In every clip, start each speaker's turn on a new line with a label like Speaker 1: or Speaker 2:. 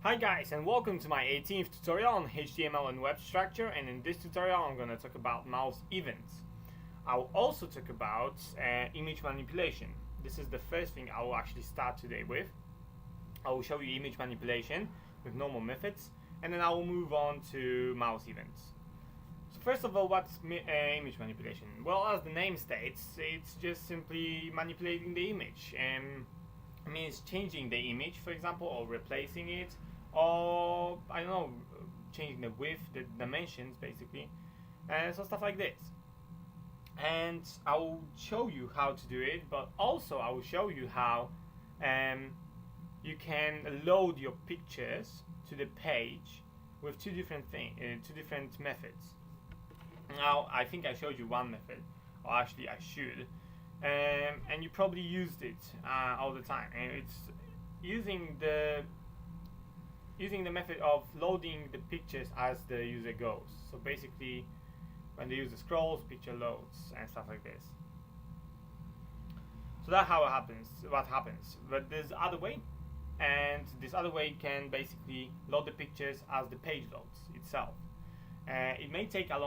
Speaker 1: Hi guys, and welcome to my 18th tutorial on HTML and web structure, and in this tutorial I'm going to talk about mouse events. I'll also talk about image manipulation. This is the first thing I will actually start today with. I will show you image manipulation with normal methods, and then I will move on to mouse events. So first of all, what's image manipulation? Well, as the name states, it's just simply manipulating the image. It means changing the image, for example, or replacing it, or I don't know, changing the width, the dimensions, basically, and so stuff like this. And I will show you how to do it, but also I will show you how you can load your pictures to the page with two different methods. Now, I think I showed you one method, or actually I should, and you probably used it all the time. And it's using the method of loading the pictures as the user goes. So basically, when the user scrolls, picture loads and stuff like this. So that's how it happens. What happens? But there's other way, and this other way can basically load the pictures as the page loads itself. It may take a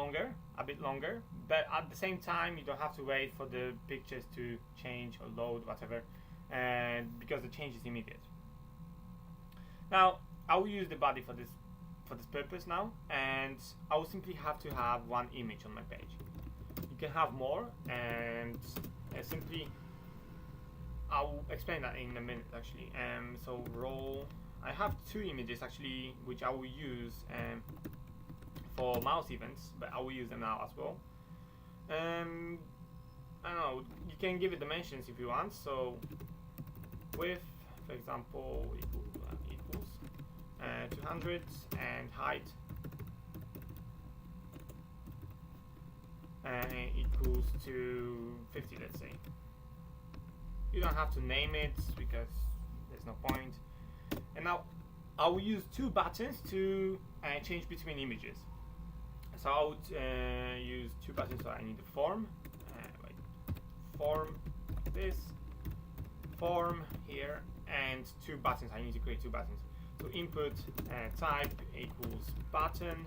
Speaker 1: bit longer, but at the same time you don't have to wait for the pictures to change or load, whatever, because the change is immediate. Now, I will use the body for this purpose now, and I will simply have to have one image on my page. You can have more, and simply I will explain that in a minute actually. So role, I have two images actually, which I will use for mouse events, but I will use them now as well. I don't know, you can give it dimensions if you want. So width, for example, equals 200, and height equals to 50, let's say. You don't have to name it because there's no point. And now I will use two buttons to change between images. So I would use two buttons. So I need a form, form like this, form here, and two buttons. I need to create two buttons. So input type equals button,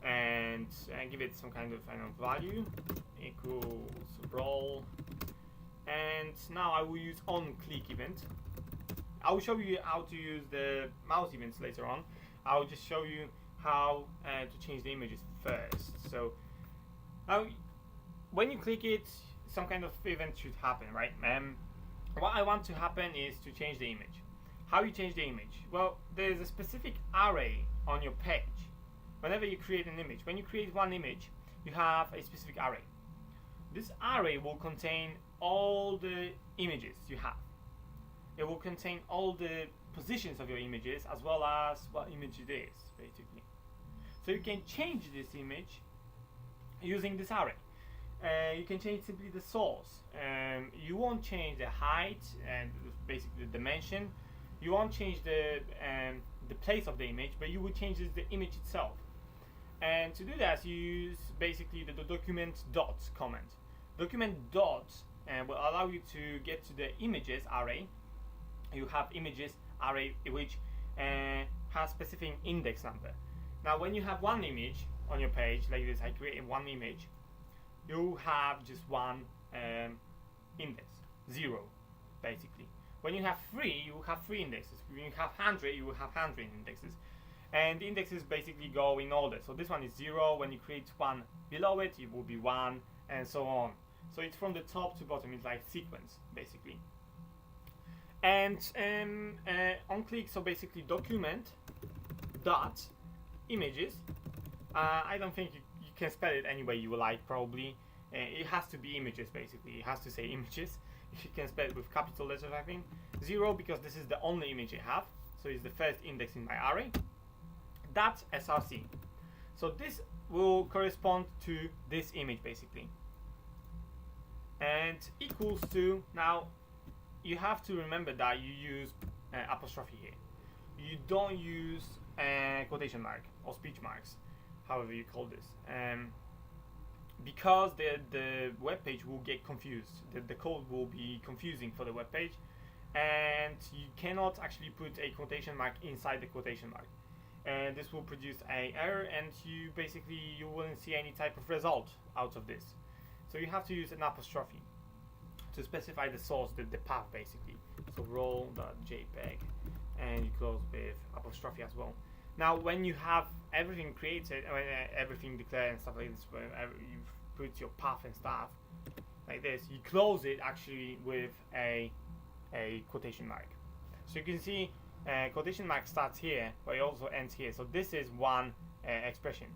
Speaker 1: and give it some kind of value equals role. And now I will use onClick event. I will show you how to use the mouse events later on. I will just show you how to change the images first. So now, when you click it, some kind of event should happen, right? What I want to happen is to change the image. How you change the image? Well, there's a specific array on your page. Whenever you create an image, when you create one image, you have a specific array. This array will contain all the images you have. It will contain all the positions of your images, as well as what image it is, basically. So you can change this image using this array. You can change simply the source. You won't change the height and basically the dimension. You won't change the place of the image, but you will change the image itself. And to do that, you use basically the document dot command. Document dot will allow you to get to the images array. You have images array which has specific index number. Now, when you have one image on your page like this, I create one image, you have just one index, 0, basically. When you have 3, you will have 3 indexes. When you have 100, you will have 100 indexes. And the indexes basically go in order. So this one is 0. When you create one below it, it will be 1, and so on. So it's from the top to bottom. It's like sequence, basically. And on click, so basically document dot images. I don't think you can spell it any way you like, probably. It has to be images, basically. It has to say images. You can spell it with capital letters, I think. 0, because this is the only image I have. So it's the first index in my array. That's src. So this will correspond to this image, basically. And equals to, now you have to remember that you use apostrophe here. You don't use quotation mark or speech marks, however you call this. Because the web page will get confused. The code will be confusing for the web page, and you cannot actually put a quotation mark inside the quotation mark, and this will produce an error, and you wouldn't see any type of result out of this. So you have to use an apostrophe to specify the source, the path basically. So roll.jpg, and you close with apostrophe as well. Now when you have everything created, everything declared and stuff like this, where you've put your path and stuff like this, you close it actually with a quotation mark. So you can see quotation mark starts here, but it also ends here. So this is one expression.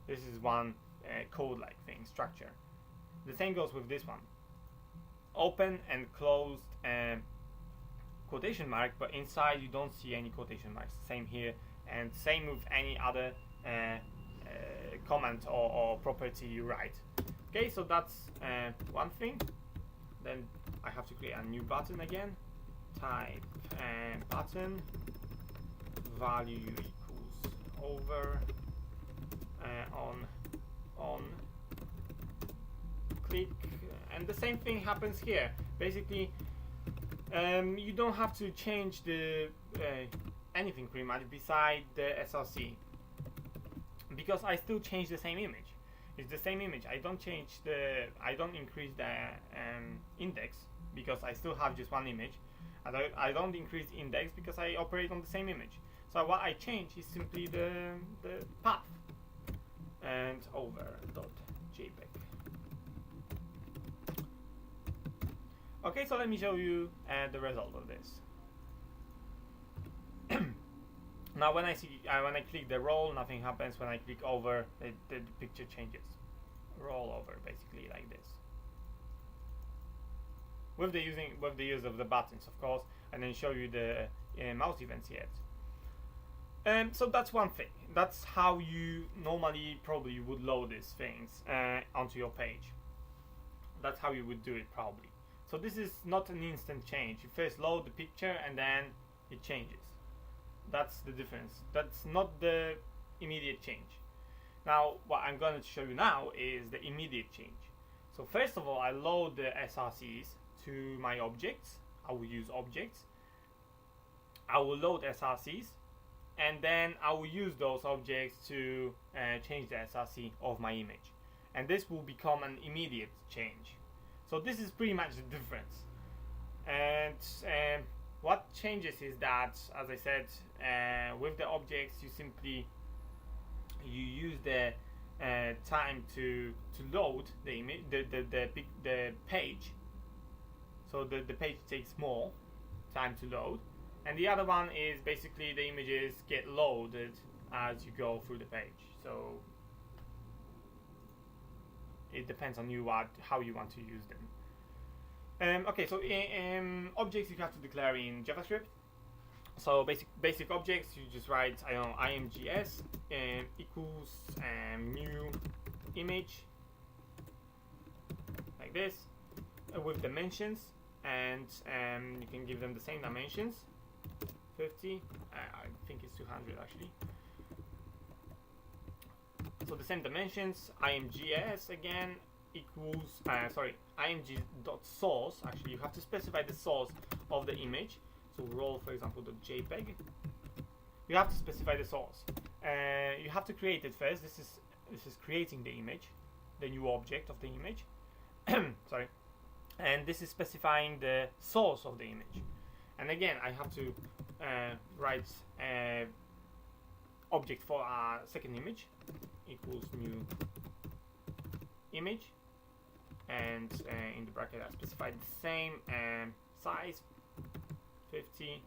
Speaker 1: This is one code-like thing, structure. The same goes with this one. Open and closed quotation mark, but inside you don't see any quotation marks. Same here, and same with any other comment or property you write. Okay, so that's one thing. Then I have to create a new button again. Type button value equals over on click, and the same thing happens here. Basically, you don't have to change the anything pretty much beside the src, because I still change the same image. It's the same image. I don't increase the index, because I still have just one image. I don't increase the index because I operate on the same image. So what I change is simply the path and over.jpg. Okay, so let me show you the result of this. Now when I click the roll, nothing happens. When I click over, the picture changes. Roll over, basically like this. With the use of the buttons, of course, and then show you the mouse events yet. So that's one thing. That's how you normally probably would load these things onto your page. That's how you would do it probably. So this is not an instant change. You first load the picture and then it changes. That's the difference. That's not the immediate change. Now what I'm going to show you now is the immediate change. So first of all, I load the srcs to my objects. I will use objects. I will load srcs, and then I will use those objects to change the src of my image, and this will become an immediate change. So this is pretty much the difference. And what changes is that, as I said, with the objects, you use the time to load the image, the page. So the page takes more time to load, and the other one is basically the images get loaded as you go through the page. So it depends on you how you want to use them. Okay, so objects you have to declare in JavaScript. So basic objects, you just write imgs equals new image like this with dimensions, and you can give them the same dimensions, 50. I think it's 200 actually. So the same dimensions, imgs again equals img.source. Actually, you have to specify the source of the image. So roll, for example, .jpg. You have to specify the source. You have to create it first. This is creating the image, the new object of the image. Sorry, and this is specifying the source of the image. And again, I have to write object for our second image equals new image, and in the bracket I specify the same size, 50,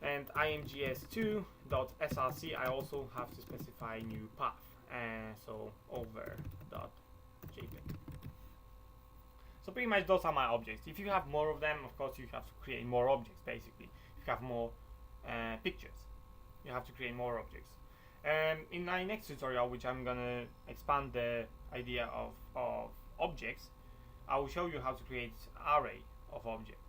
Speaker 1: and imgs2.src I also have to specify new path, so over.jpg. So pretty much those are my objects. If you have more of them, of course you have to create more objects. Basically, if you have more pictures, you have to create more objects. In my next tutorial, which I'm gonna expand the idea of objects, I will show you how to create array of objects.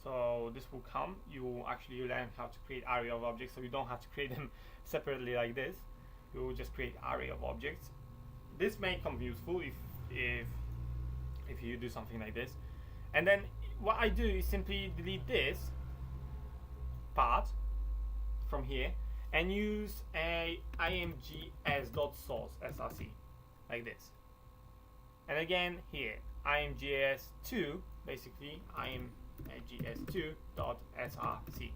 Speaker 1: So this will come, you will actually learn how to create array of objects, so you don't have to create them separately like this. You will just create array of objects. This may come useful if you do something like this. And then what I do is simply delete this part from here and use a imgs.source src like this. And again here imgs2, basically imgs2.src.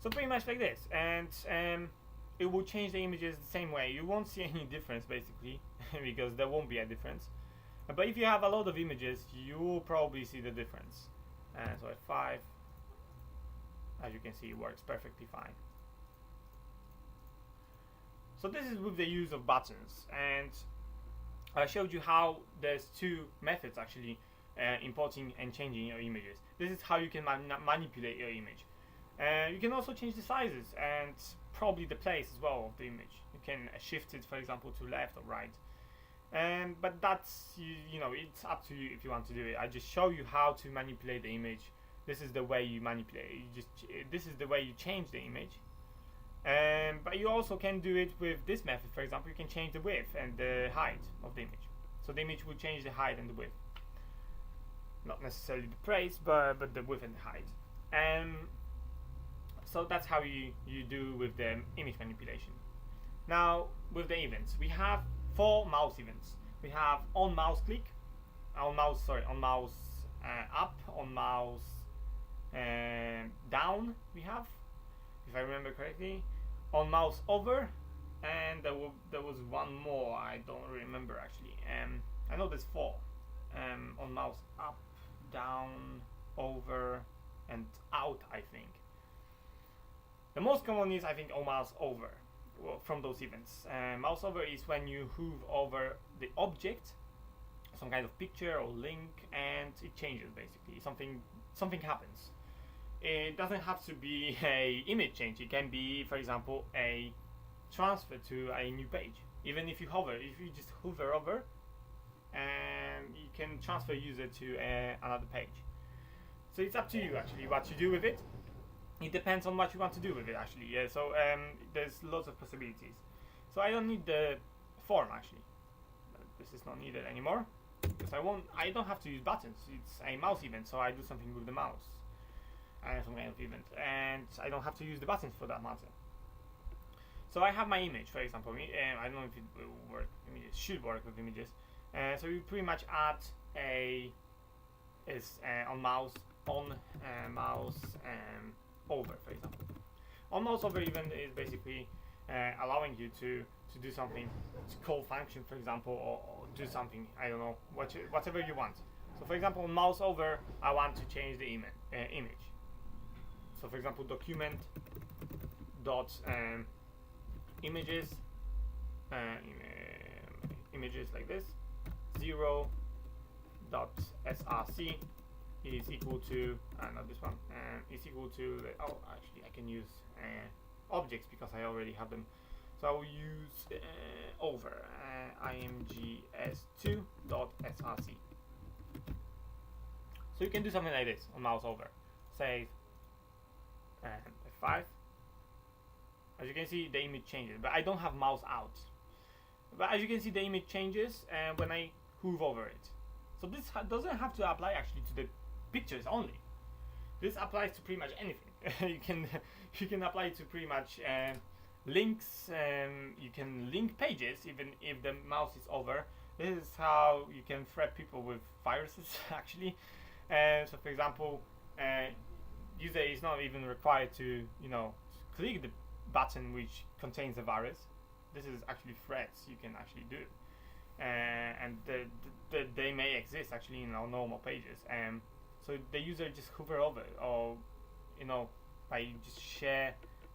Speaker 1: So pretty much like this, and it will change the images the same way. You won't see any difference basically because there won't be a difference. But if you have a lot of images, you will probably see the difference. So F5, as you can see, it works perfectly fine. So this is with the use of buttons, and I showed you how there's two methods actually, importing and changing your images. This is how you can manipulate your image. You can also change the sizes and probably the place as well of the image. You can shift it, for example, to left or right. But that's, you know, it's up to you if you want to do it. I just show you how to manipulate the image. This is the way you manipulate it. This is the way you change the image. But you also can do it with this method. For example, you can change the width and the height of the image. So the image will change the height and the width. Not necessarily the place, but the width and the height. So that's how you do with the image manipulation. Now with the events, we have 4 mouse events. We have on mouse click, on mouse up, on mouse down. We have, if I remember correctly, on mouse over, and there was one more. I don't remember actually. I know there's 4. On mouse up, down, over, and out. I think the most common is, I think, on mouse over. Well, from those events, mouse over is when you hover over the object, some kind of picture or link, and it changes. Basically, something happens. It doesn't have to be a image change. It can be, for example, a transfer to a new page. Even if you just hover over, and you can transfer user to another page. So it's up to you actually what you do with it. It depends on what you want to do with it actually. Yeah. So there's lots of possibilities. So I don't need the form actually. This is not needed anymore because I don't have to use buttons. It's a mouse event, so I do something with the mouse. Some kind of event, and I don't have to use the buttons for that matter. So I have my image, for example. I don't know if it will work. It should work with images. So you pretty much add on mouse over, for example. On mouse over event is basically allowing you to do something, to call function, for example, or do something. I don't know, whatever you want. So for example, on mouse over, I want to change the image. So for example, document dot images images like this 0.src is equal to not this one, is equal to actually I can use objects because I already have them. So I will use over imgs2.src. So you can do something like this on mouse over. Say F5. As you can see, the image changes, but I don't have mouse out. But as you can see, the image changes when I hover over it. So this doesn't have to apply actually to the pictures only. This applies to pretty much anything. you can apply it to pretty much links. You can link pages even if the mouse is over. This is how you can threat people with viruses actually. So for example, user is not even required to click the button which contains a virus. This is actually threats you can actually do, and they may exist actually in our normal pages. So the user just hover over it, or by just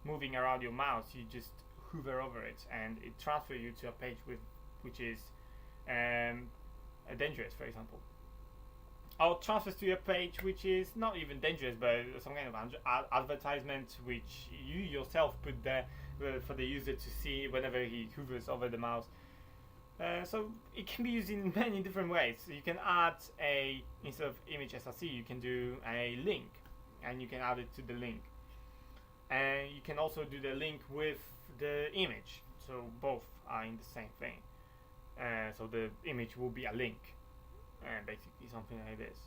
Speaker 1: moving around your mouse, you just hover over it and it transfers you to a page which is dangerous, for example. Or transfers to a page which is not even dangerous, but some kind of advertisement which you yourself put there for the user to see whenever he hovers over the mouse. So it can be used in many different ways. You can add instead of image src, you can do a link, and you can add it to the link. And you can also do the link with the image, so both are in the same thing. So the image will be a link, basically something like this.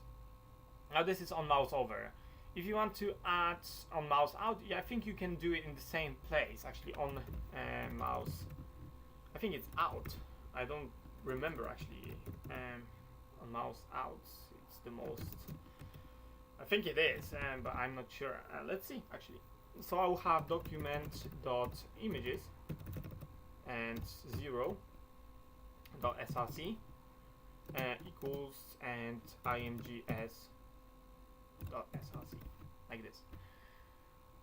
Speaker 1: Now this is on mouse over. If you want to add on mouse out, yeah, I think you can do it in the same place. Actually, on mouse, I think it's out. I don't remember actually. On mouse out, it's the most. I think it is, but I'm not sure. Let's see actually. So I will have document.images and 0.src equals and imgs.src, like this.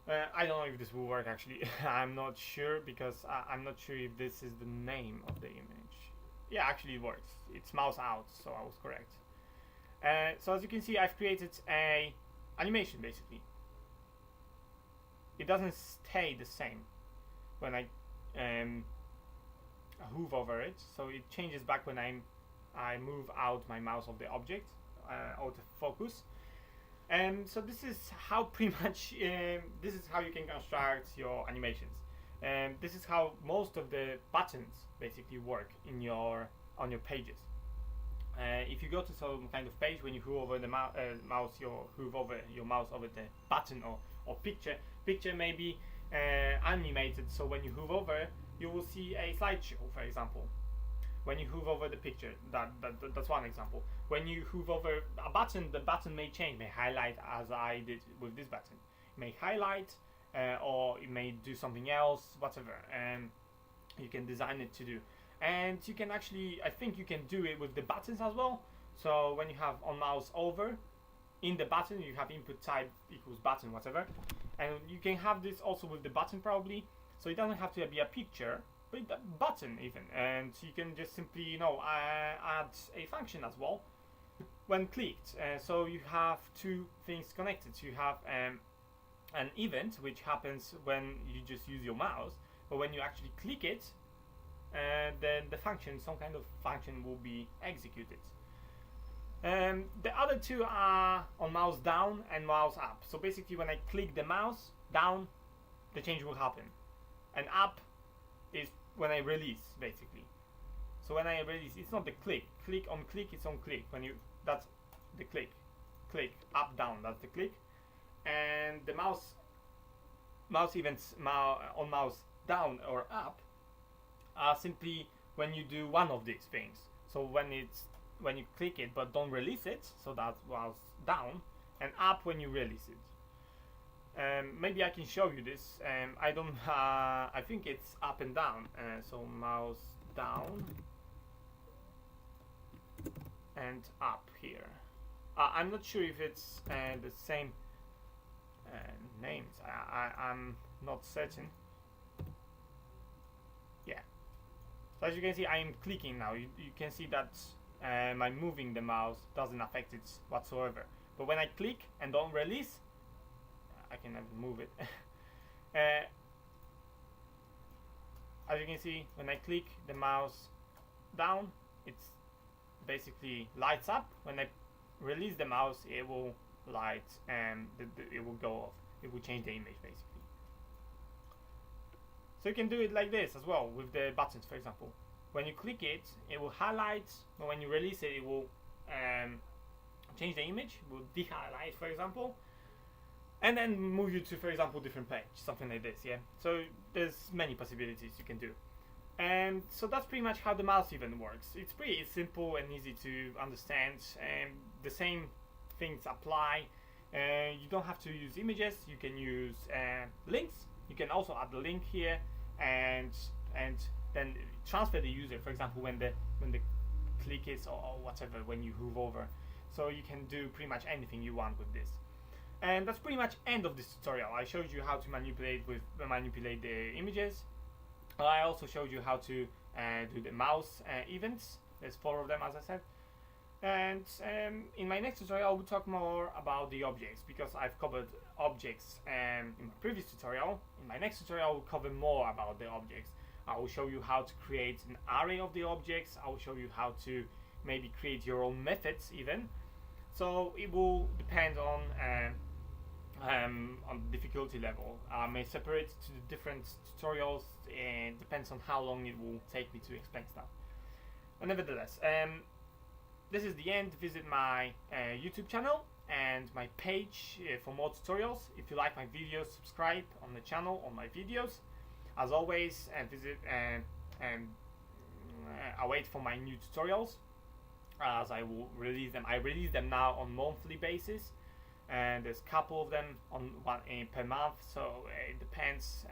Speaker 1: I don't know if this will work actually. I'm not sure, because I'm not sure if this is the name of the image. Yeah, actually it works. It's mouse out, so I was correct. So as you can see, I've created a animation basically. It doesn't stay the same when I hover over it, so it changes back when I move out my mouse of the object, out of focus. So this is how pretty much this is how you can construct your animations. This is how most of the buttons basically work in on your pages. If you go to some kind of page, when you hover over the mouse, hover over your mouse over the button or picture may be animated. So when you hover over, you will see a slideshow, for example. When you hover over the picture, that's one example. When you hover over a button, the button may change, may highlight, as I did with this button. It may highlight, or it may do something else, whatever. You can design it to do. And you can actually, I think you can do it with the buttons as well. So when you have on mouse over, in the button you have input type equals button, whatever. And you can have this also with the button probably. So it doesn't have to be a picture, but a button even. And you can just simply, add a function as well when clicked. So you have two things connected. So you have an event which happens when you just use your mouse, but when you actually click it, then the function, some kind of function, will be executed. The other two are on mouse down and mouse up. So basically when I click the mouse down, the change will happen, and up is when I release basically. So when I release, it's not the click on click, it's on click. That's the click up down, that's the click. And the mouse events on mouse down or up are simply when you do one of these things. So when you click it but don't release it, so that's mouse down, and up when you release it. Maybe I can show you this. I don't. I think it's up and down. So mouse down and up here. I'm not sure if it's the same names. I'm not certain. Yeah. So as you can see, I am clicking now. You can see that my moving the mouse doesn't affect it whatsoever. But when I click and don't release, I can never move it. As you can see, when I click the mouse down, it's basically lights up. When I release the mouse, it will light and it will go off. It will change the image basically. So you can do it like this as well with the buttons, for example. When you click it, it will highlight, but when you release it, it will change the image, it will de-highlight, for example, and then move you to, for example, different page, something like this, yeah? So there's many possibilities you can do. And so that's pretty much how the mouse event works. It's pretty simple and easy to understand, and the same things apply. You don't have to use images, you can use links. You can also add the link here and then transfer the user, for example, when the click is or whatever, when you hover over. So you can do pretty much anything you want with this. And that's pretty much end of this tutorial. I showed you how to manipulate the images. I also showed you how to do the mouse events. There's 4 of them, as I said. And in my next tutorial I will talk more about the objects, because I've covered objects in my previous tutorial. In my next tutorial I will cover more about the objects. I will show you how to create an array of the objects. I will show you how to maybe create your own methods even. So it will depend on difficulty level. I may separate to the different tutorials, and it depends on how long it will take me to explain stuff. But nevertheless, this is the end. Visit my YouTube channel and my page for more tutorials. If you like my videos, subscribe on the channel on my videos. As always, visit and await for my new tutorials, as I will release them. I release them now on monthly basis, and there's a couple of them on one per month, so it depends.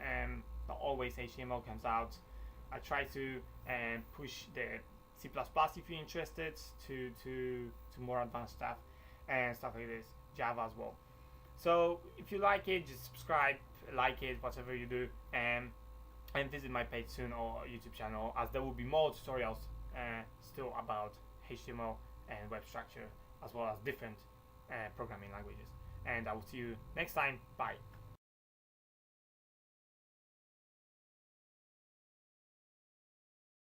Speaker 1: Not always HTML comes out. I try to push the C++ if you're interested to more advanced stuff and stuff like this, Java as well. So if you like it, just subscribe, like it, whatever you do, and visit my page soon or YouTube channel, as there will be more tutorials still about HTML and web structure, as well as different programming languages. And I will see you next time. Bye.